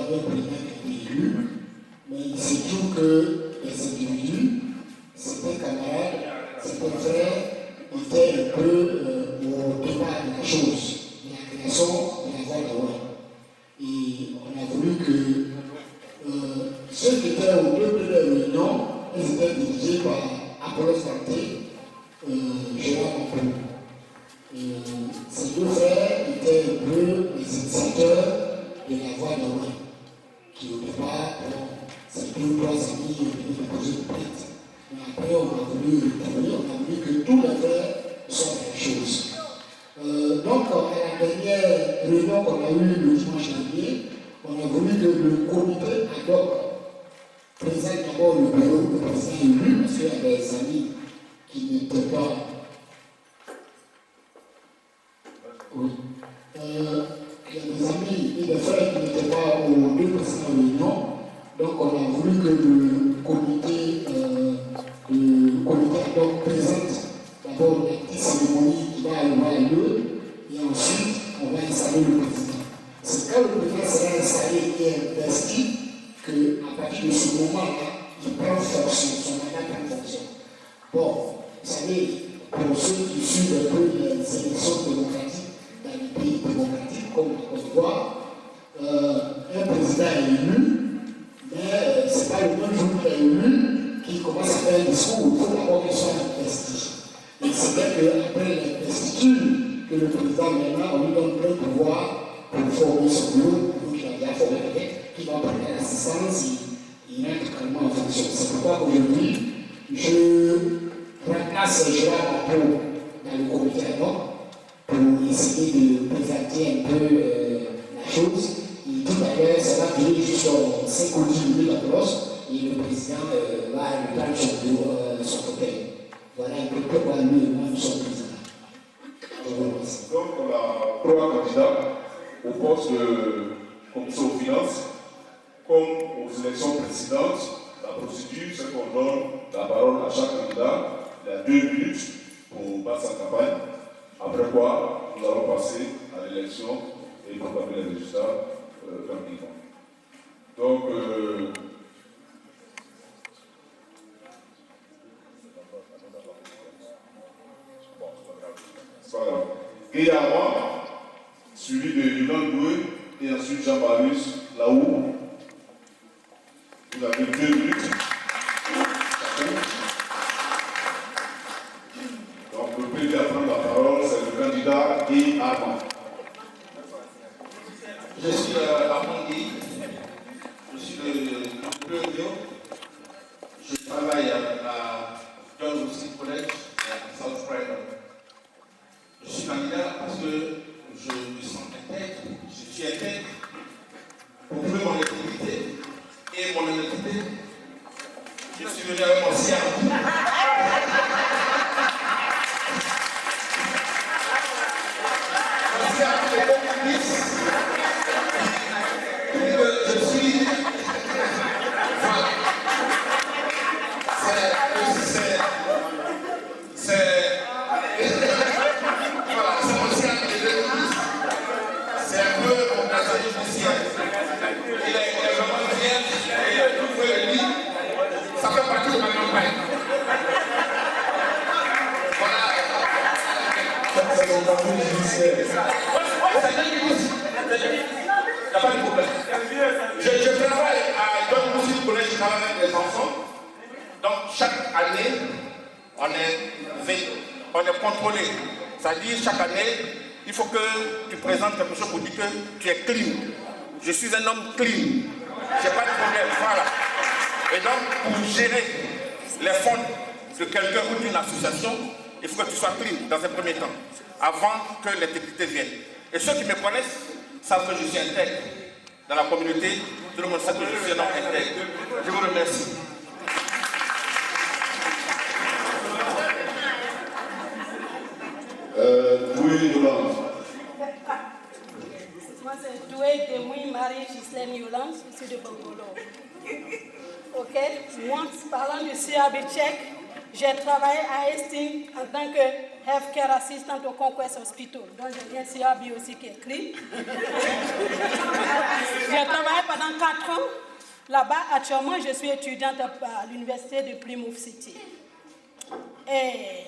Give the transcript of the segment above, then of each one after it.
avait un président qui était élu, mais il se trouve que les individus, c'était camarades, c'était frères, étaient un peu au départ de la chose, de la création de la voie de Ouai. Et on a voulu que ceux qui étaient au peuple de la réunion, ils étaient dirigés par Apollo Santé, Gérard Mampou. Ces deux frères étaient un peu les initiateurs de la voie de Ouai, qui au départ, ces deux trois amis ont déposé une plainte. Mais après, on a voulu retrouver, on a voulu que tous les frères soient la même chose. Donc, à la dernière réunion qu'on a eue le dimanche dernier, on a voulu que le comité ad hoc présente d'abord le bureau, le président élu, parce qu'il y a des amis qui n'étaient pas. Oui. Il y a des amis et des frères qui n'étaient pas aux deux précédentes réunions. Donc, on a voulu que le comité ad hoc présente d'abord la petite cérémonie qui va avoir lieu, et ensuite, on va installer le président. C'est quand le président sera installé et investi qu'à partir de ce moment-là, il prend fonction, son mandat prend fonction. Bon, vous savez, pour ceux qui suivent un peu les élections démocratiques dans les pays démocratiques comme la Côte d'Ivoire, un président est élu, mais ce n'est pas le même jour qu'il est élu qui commence à faire un discours. Il faut d'abord qu'il soit investi. Et c'est vrai qu'après l'investiture, que le président maintenant, on lui donne plein pouvoir pour former son bureau, donc il a déjà formé avec, qui va prendre l'assistance, il entre carrément en fonction. C'est pourquoi aujourd'hui, je remplace Gérard Mampou dans le comité ad hoc pour essayer de présenter un peu la chose. Et tout à l'heure, ça va durer jusqu'à 5 ou 10 minutes à l'os, et le président va lui prendre son bureau, son côté. Voilà un peu pourquoi nous sommes présidents. Donc, on a 3 candidats au poste de commission aux finances. Comme aux élections précédentes, la procédure, c'est qu'on donne la parole à chaque candidat. Il y a 2 minutes pour battre sa campagne. Après quoi, nous allons passer à l'élection et proclamer les résultats rapidement. Donc, voilà. Guéama, suivi de Yolande Doué, et ensuite Jean-Marius Laou. Vous avez 2 minutes. Donc, le premier à prendre la parole, c'est le candidat Guy Armand. Je suis Armand Guy. Je suis le Bio. Je travaille à John Wesley College à South Pride. Je suis candidat parce que je me sens intègre, je suis intègre pour prouver mon intégrité et mon honnêteté. Je suis venu avec mon sien. Mon sien est complice. Je suis. Voilà. Ça fait partie de ma campagne. Voilà. C'est mon campagne judiciaire. Il n'y a pas de problème. Je travaille à John Wesley College, je travaille avec les enfants. Donc chaque année, on est contrôlé. C'est-à-dire chaque année, il faut que tu présentes quelque chose pour dire que tu es clean. Je suis un homme clean. Je n'ai pas de problème. Voilà. Et donc, pour gérer les fonds de quelqu'un ou d'une association, il faut que tu sois clean dans un premier temps, avant que l'intégrité vienne. Et ceux qui me connaissent savent que je suis intègre. Dans la communauté, tout le monde sait que je suis un homme intègre. Je vous remercie. Oui, Yolande. Moi, c'est Doué de Mouy Marie Gislaine Yolande, je suis de Bangolo. Ok, moi, parlant du CAB tchèque, J'ai travaillé à Hastings en tant que healthcare assistant au Conquest Hospital, dont je viens CRB aussi qui est écrit. J'ai travaillé pendant 4 ans. Là-bas, actuellement, je suis étudiante à l'université de Plymouth City. Et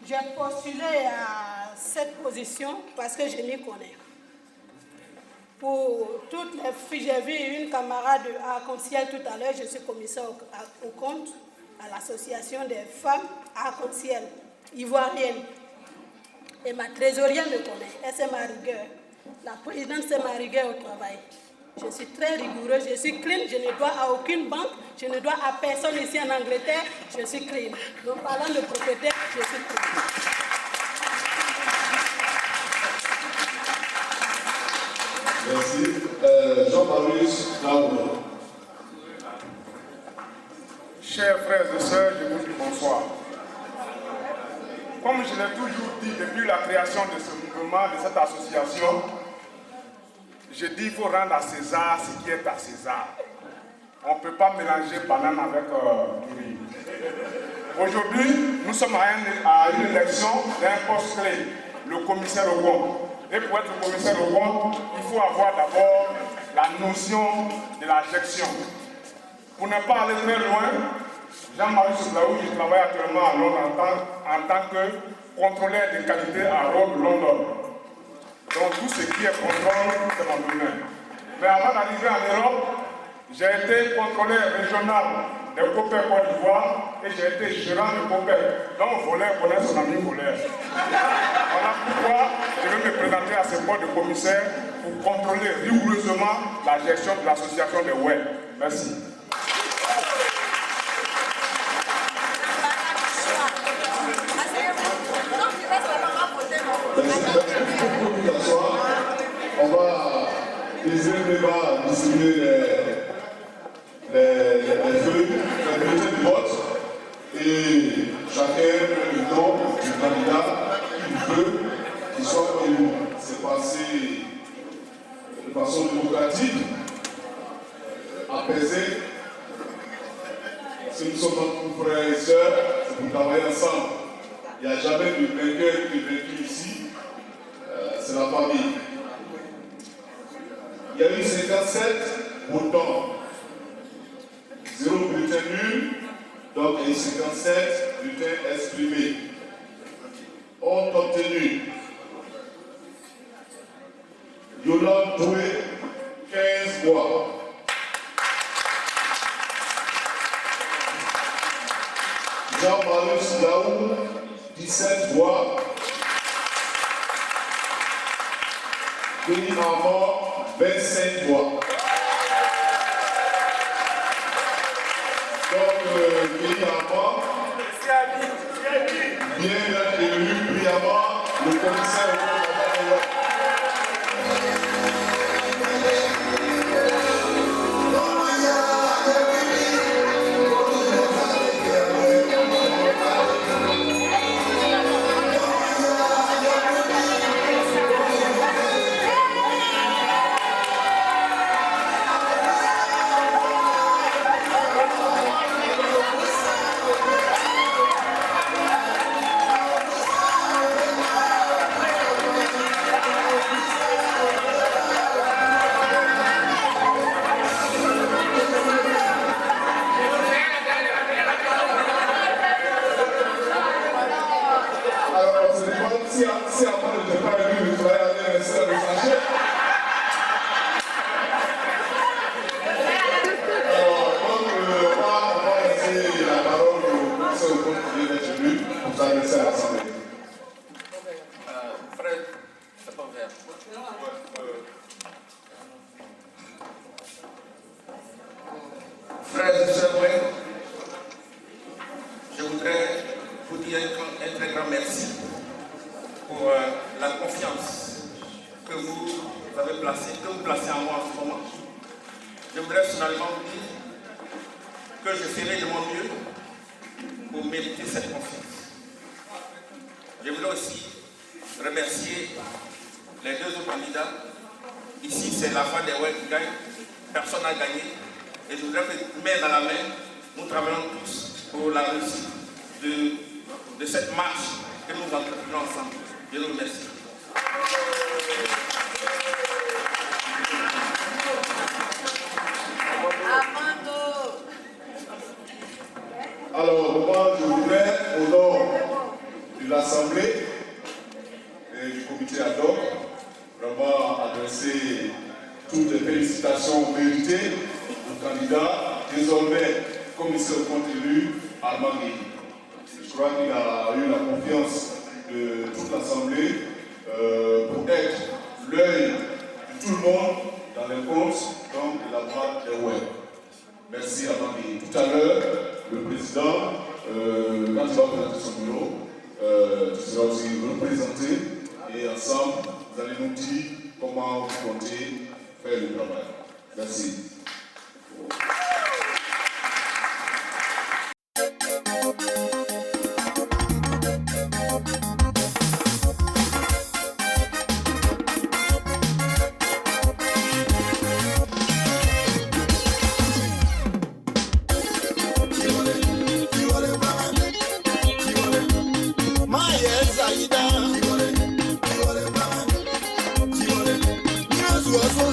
j'ai postulé à cette position parce que je m'y connais. Pour toutes les filles, j'ai vu une camarade de Arc-en-Ciel tout à l'heure, je suis commissaire au compte à l'association des femmes Arc-en-Ciel ivoirienne. Et ma trésorière me connaît, elle c'est ma rigueur. La présidente c'est ma rigueur au travail. Je suis très rigoureuse, je suis clean, je ne dois à aucune banque, je ne dois à personne ici en Angleterre, je suis clean. Donc parlant de propriétaire, je suis clean. Merci. Jean-Marius Laouro. Chers frères et sœurs, je vous dis bonsoir. Comme je l'ai toujours dit depuis la création de ce mouvement, de cette association, je dis qu'il faut rendre à César ce qui est à César. On ne peut pas mélanger banane avec du riz. Aujourd'hui, nous sommes à une élection d'un poste clé, le commissaire au compte. Et pour être commissaire au compte, il faut avoir d'abord la notion de la gestion. Pour ne pas aller très loin, Jean-Marius Laouro, je travaille actuellement à Londres en tant que contrôleur de qualité à Road London. Donc tout ce qui est contrôle, c'est mon domaine. Mais avant d'arriver en Europe, j'ai été contrôleur régional de Copec Côte d'Ivoire et j'ai été gérant de Copec. Donc voleur connaît son ami voleur. Voilà pourquoi je vais me présenter à ce poste de commissaire pour contrôler rigoureusement la gestion de l'association des web. Merci. On va distribuer les feuilles, les bulletins de vote, et chacun le nom du candidat qu'il veut qu'il soit élu. C'est passé de façon démocratique, apaisée. Si nous sommes entre frères et sœurs, c'est pour travailler ensemble. Il n'y a jamais de vainqueur qui est vaincu ici. C'est la famille. Il y a eu 57 votants, 0 bulletin nul, donc il y a eu 57 bulletins exprimés. Ont obtenu Yolande Doué, 15 voix. Jean-Marius Laouro, 17 voix. Denis Armand, 25 voix. Donc, Denis Armand vient d'être élu brillamment le commissaire au compte. Si après ne t'ai pas élu, je vais aller rester dans le sachet. Alors, donc, on va laisser la parole au commissaire au compte qui vient d'être élu pour s'adresser à l'Assemblée. Fred, c'est pas vert. Frères et sœurs, je voudrais vous dire un très grand merci pour la confiance que vous avez placée, que vous placez en moi en ce moment. Je voudrais finalement vous dire que je ferai de mon mieux pour mériter cette confiance. Je voudrais aussi remercier les deux autres candidats. Ici, c'est la fin des web qui gagne. Personne n'a gagné. Et je voudrais que, main dans la main, nous travaillons tous pour la réussite de cette marche que nous entreprenons ensemble. Je vous remercie. Alors, moi, je voudrais, au nom de l'Assemblée et du comité ad hoc, vraiment adresser toutes les félicitations méritées au candidat, désormais commissaire au compte élu, Armand Gueye. Je crois qu'il a eu la confiance de toute l'Assemblée pour être l'œil de tout le monde dans les comptes, donc de la droite des web. Merci Armand Gueye. Tout à l'heure, le président, quand il va présenter son bureau, tu seras aussi représenté et ensemble, vous allez nous dire comment vous comptez faire le travail. Merci. Was